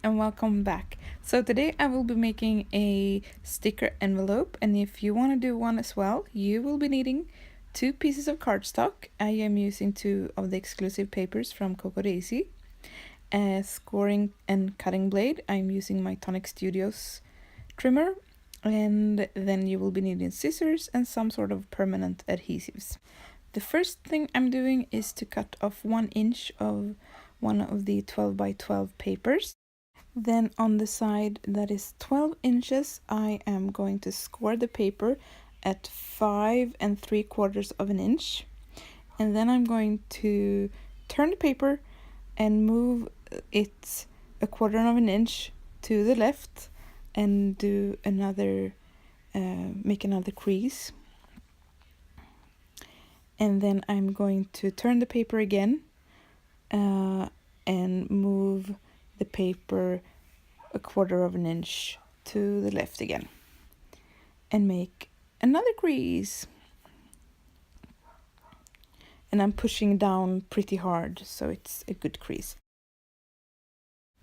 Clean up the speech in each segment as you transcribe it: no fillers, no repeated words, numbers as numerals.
and welcome back. So today I will be making a sticker envelope, and if you want to do one as well, you will be needing 2 pieces of cardstock. I am using 2 of the exclusive papers from kaffekananna.blogg.se. A scoring and cutting blade. I'm using my Tonic Studios trimmer, and then you will be needing scissors and some sort of permanent adhesives. The first thing I'm doing is to cut off 1 inch of one of the 12 by 12 papers. Then on the side that is 12 inches, I am going to score the paper at 5 3/4 of an inch. And then I'm going to turn the paper and move it 1/4 of an inch to the left and do another, make another crease. And then I'm going to turn the paper again and move the paper 1/4 of an inch to the left again and make another crease. And I'm pushing down pretty hard so it's a good crease.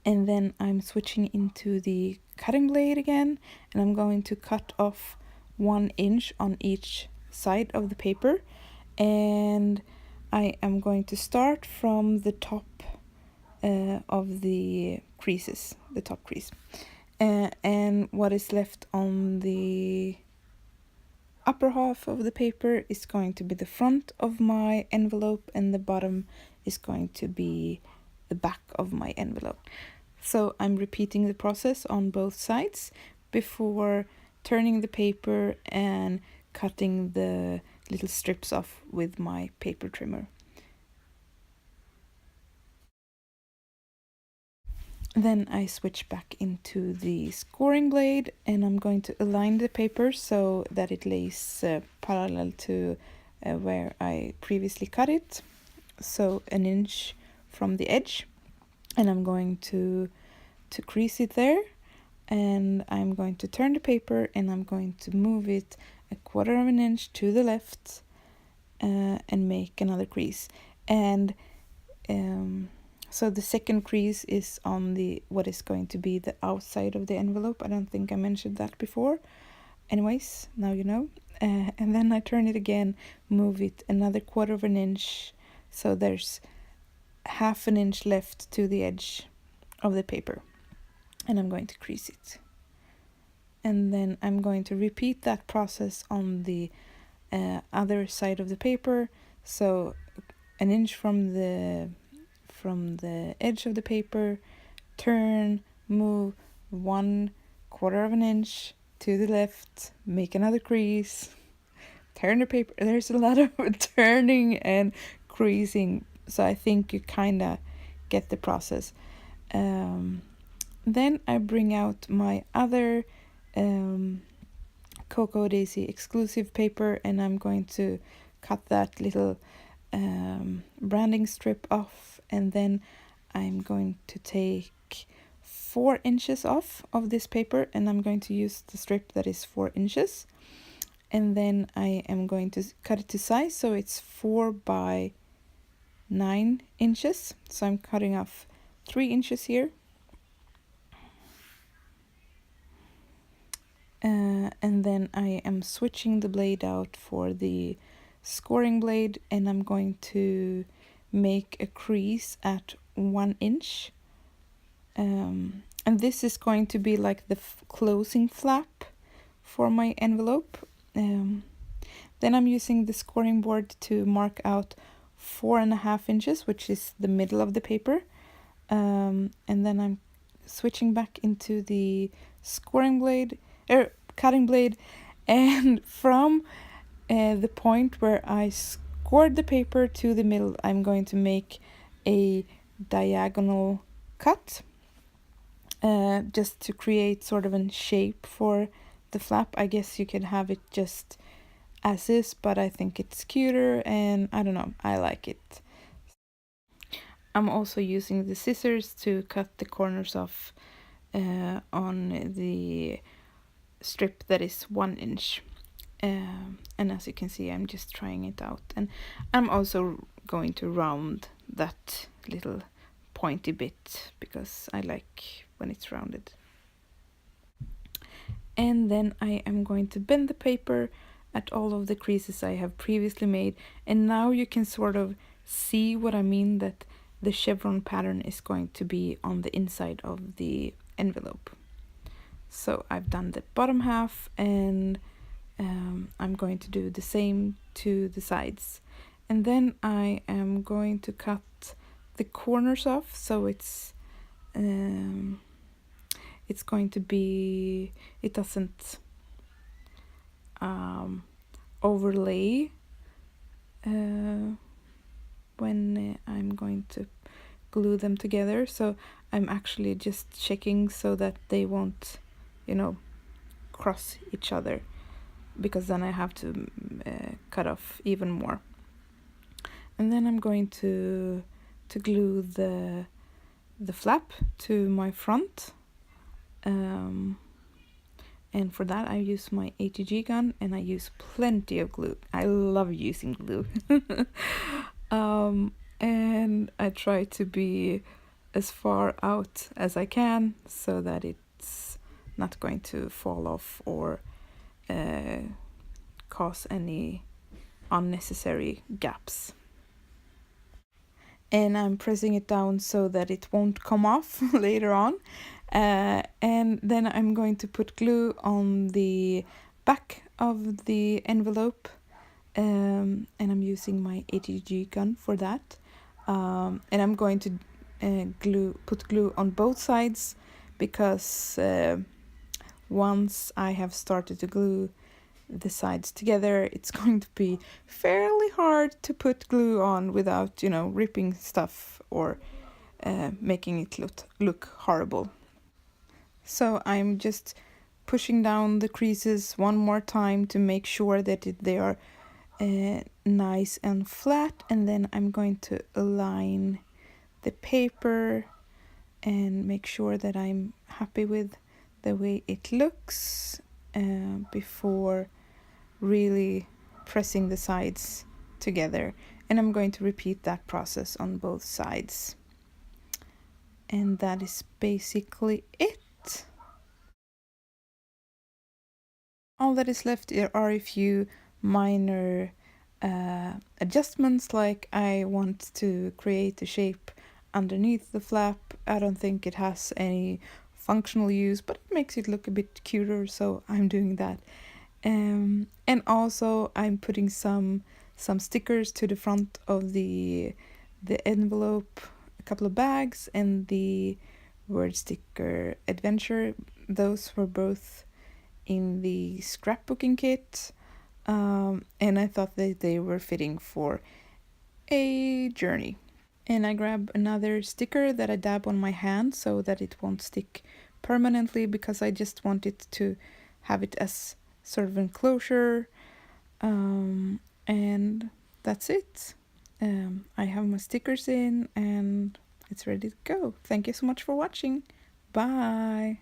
And then I'm switching into the cutting blade again, and I'm going to cut off 1 inch on each side of the paper, and I am going to start from the top of the creases, the top crease, and what is left on the upper half of the paper is going to be the front of my envelope, and the bottom is going to be the back of my envelope. So I'm repeating the process on both sides before turning the paper and cutting the little strips off with my paper trimmer. Then I switch back into the scoring blade, and I'm going to align the paper so that it lays parallel to where I previously cut it, so 1 inch from the edge. And I'm going to crease it there, and I'm going to turn the paper and I'm going to move it 1/4 of an inch to the left and make another crease. And so the second crease is on the what is going to be the outside of the envelope. I don't think I mentioned that before. Anyways, now you know. And then I turn it again, move it another 1/4 of an inch, so there's 1/2 an inch left to the edge of the paper, and I'm going to crease it. And then I'm going to repeat that process on the other side of the paper, so 1 inch from the edge of the paper, turn, move 1/4 of an inch to the left, make another crease, turn the paper. There's a lot of turning and creasing, so I think you kind of get the process. Then I bring out my other Cocoa Daisy exclusive paper, and I'm going to cut that little branding strip off, and then I'm going to take 4 inches off of this paper, and I'm going to use the strip that is 4 inches, and then I am going to cut it to size, so it's 4 by 9 inches. So I'm cutting off 3 inches here, and then I am switching the blade out for the scoring blade, and I'm going to make a crease at 1 inch, and this is going to be like the closing flap for my envelope. Then I'm using the scoring board to mark out 4.5 inches, which is the middle of the paper, and then I'm switching back into the scoring blade, cutting blade, and from the point where I scored the paper to the middle, I'm going to make a diagonal cut, just to create sort of a shape for the flap. I guess you could have it just as is, but I think it's cuter, and I don't know, I like it. I'm also using the scissors to cut the corners off on the strip that is 1 inch, and as you can see, I'm just trying it out, and I'm also going to round that little pointy bit because I like when it's rounded. And then I am going to bend the paper at all of the creases I have previously made, and now you can sort of see what I mean, that the chevron pattern is going to be on the inside of the envelope. So I've done the bottom half, and I'm going to do the same to the sides. And then I am going to cut the corners off, so it's going to be, it doesn't overlay when I'm going to glue them together. So I'm actually just checking so that they won't, cross each other, because then I have to cut off even more. And then I'm going to glue the flap to my front. And for that I use my ATG gun, and I use plenty of glue. I love using glue. And I try to be as far out as I can so that it's not going to fall off or cause any unnecessary gaps. And I'm pressing it down so that it won't come off later on. And then I'm going to put glue on the back of the envelope, and I'm using my ATG gun for that. And I'm going to put glue on both sides, because once I have started to glue the sides together, it's going to be fairly hard to put glue on without, ripping stuff or making it look horrible. So I'm just pushing down the creases one more time to make sure that they are nice and flat, and then I'm going to align the paper and make sure that I'm happy with the way it looks before really pressing the sides together. And I'm going to repeat that process on both sides. And that is basically it. All that is left are a few minor adjustments, like I want to create a shape underneath the flap. I don't think it has any functional use, but it makes it look a bit cuter, so I'm doing that. And also I'm putting some stickers to the front of the envelope, a couple of bags, and the word sticker adventure. Those were both in the scrapbooking kit, and I thought that they were fitting for a journey. And I grab another sticker that I dab on my hand so that it won't stick permanently, because I just want it to have it as sort of enclosure. And that's it. I have my stickers in, and it's ready to go. Thank you so much for watching. Bye.